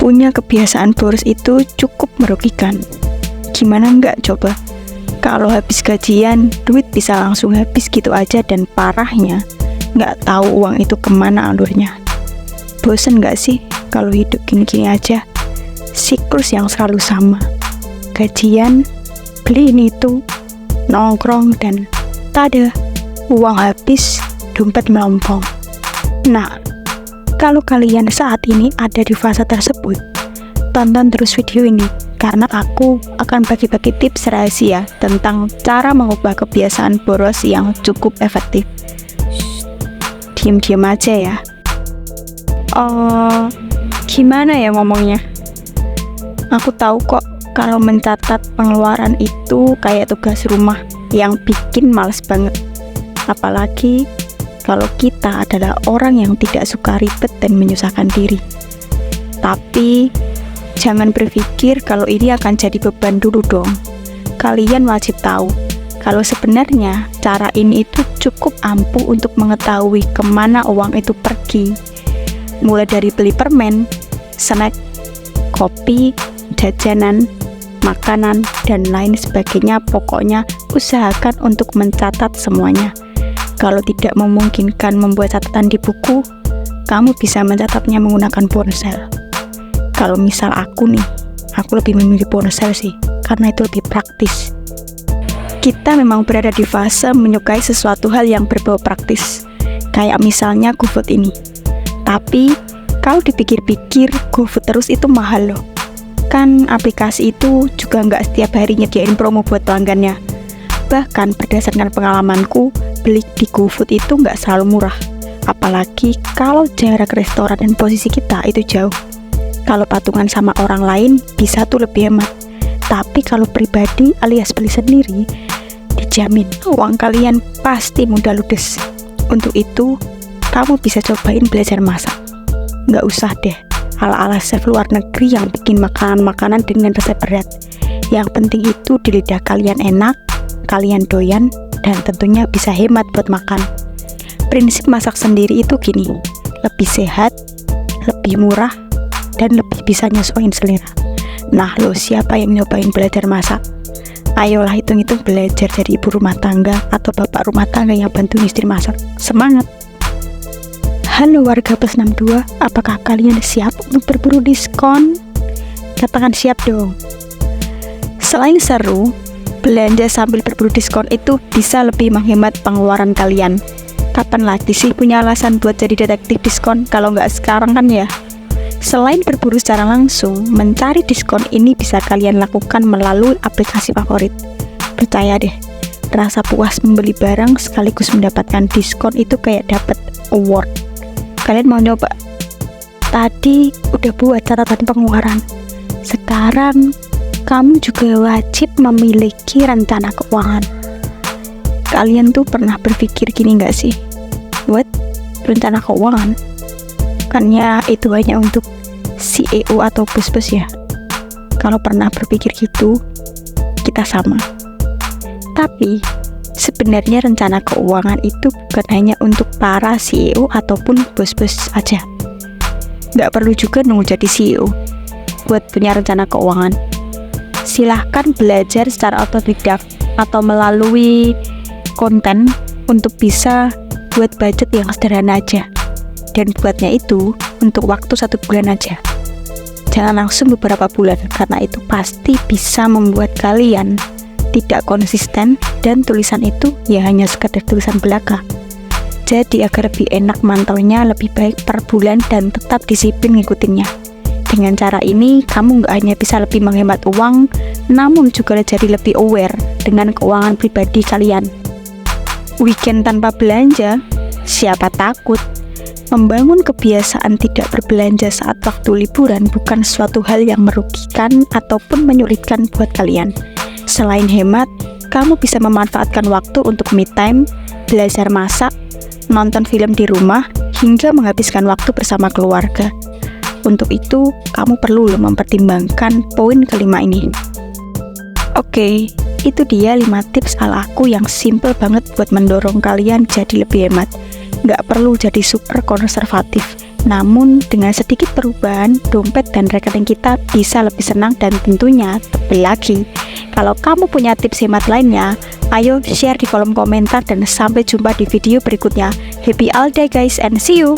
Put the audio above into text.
Punya kebiasaan boros itu cukup merugikan. Gimana enggak coba? Kalau habis gajian, duit bisa langsung habis gitu aja, dan parahnya nggak tahu uang itu kemana alurnya. Bosen nggak sih kalau hidup gini-gini aja? Siklus yang selalu sama. Gajian, beli ini itu, nongkrong, dan tada, uang habis, dompet melompong. Nah, kalau kalian saat ini ada di fase tersebut, tonton terus video ini, karena aku akan bagi-bagi tips rahasia tentang cara mengubah kebiasaan boros yang cukup efektif. Diam-diam aja ya. Gimana ya ngomongnya? Aku tahu kok kalau mencatat pengeluaran itu kayak tugas rumah yang bikin males banget. Apalagi kalau kita adalah orang yang tidak suka ribet dan menyusahkan diri. Tapi jangan berpikir kalau ini akan jadi beban dulu dong. Kalian wajib tahu kalau sebenarnya cara ini itu cukup ampuh untuk mengetahui kemana uang itu pergi. Mulai dari beli permen, snack, kopi, jajanan, makanan, dan lain sebagainya. Pokoknya usahakan untuk mencatat semuanya. Kalau tidak memungkinkan membuat catatan di buku, kamu bisa mencatatnya menggunakan ponsel. Kalau misal aku lebih memilih ponsel sih, karena itu lebih praktis. Kita memang berada di fase menyukai sesuatu hal yang berbau praktis, kayak misalnya GoFood ini. Tapi, kalau dipikir-pikir, GoFood terus itu mahal loh. Kan aplikasi itu juga nggak setiap hari nyediain promo buat pelanggannya. Bahkan berdasarkan pengalamanku, beli di GoFood itu nggak selalu murah. Apalagi kalau jarak restoran dan posisi kita itu jauh. Kalau patungan sama orang lain, bisa tuh lebih hemat. Tapi kalau pribadi alias beli sendiri, dijamin uang kalian pasti mudah ludes. Untuk itu, kamu bisa cobain belajar masak. Nggak usah deh ala-ala chef luar negeri yang bikin makanan-makanan dengan resep berat. Yang penting itu di lidah kalian enak, kalian doyan, dan tentunya bisa hemat buat makan. Prinsip masak sendiri itu gini, lebih sehat, lebih murah, dan lebih bisa nyesuaiin selera. Nah lo, siapa yang nyobain belajar masak? Ayolah hitung-hitung belajar jadi ibu rumah tangga atau bapak rumah tangga yang bantu istri masak. Semangat! Halo warga plus 62, apakah kalian siap untuk berburu diskon? Katakan siap dong. Selain seru, belanja sambil berburu diskon itu bisa lebih menghemat pengeluaran kalian. Kapan lagi sih punya alasan buat jadi detektif diskon kalau nggak sekarang kan ya? Selain berburu secara langsung, mencari diskon ini bisa kalian lakukan melalui aplikasi favorit. Percaya deh, rasa puas membeli barang sekaligus mendapatkan diskon itu kayak dapat award. Kalian mau nyoba? Tadi udah buat catatan pengeluaran. Sekarang kamu juga wajib memiliki rencana keuangan. Kalian tuh pernah berpikir gini gak sih? What? Rencana keuangan? Bukannya itu hanya untuk CEO atau bos-bos ya? Kalau pernah berpikir gitu, kita sama. Tapi sebenarnya rencana keuangan itu bukan hanya untuk para CEO ataupun bos-bos aja. Gak perlu juga nunggu jadi CEO buat punya rencana keuangan. Silahkan belajar secara otodidak atau melalui konten untuk bisa buat budget yang sederhana aja. Dan buatnya itu untuk waktu 1 bulan aja. Jangan langsung beberapa bulan, karena itu pasti bisa membuat kalian tidak konsisten dan tulisan itu ya hanya sekedar tulisan belaka. Jadi agar lebih enak mantaunya, lebih baik per bulan dan tetap disiplin ngikutinnya. Dengan cara ini, kamu nggak hanya bisa lebih menghemat uang, namun juga jadi lebih aware dengan keuangan pribadi kalian. Weekend tanpa belanja, siapa takut? Membangun kebiasaan tidak berbelanja saat waktu liburan bukan suatu hal yang merugikan ataupun menyulitkan buat kalian. Selain hemat, kamu bisa memanfaatkan waktu untuk me time, belajar masak, nonton film di rumah, hingga menghabiskan waktu bersama keluarga. Untuk itu, kamu perlu mempertimbangkan poin kelima ini. Oke, itu dia 5 tips ala aku yang simple banget buat mendorong kalian jadi lebih hemat. Nggak perlu jadi super konservatif, Namun dengan sedikit perubahan, dompet dan rekening kita bisa lebih senang dan tentunya lebih lagi. Kalau kamu punya tips hemat lainnya, ayo share di kolom komentar dan sampai jumpa di video berikutnya. Happy all day guys and see you!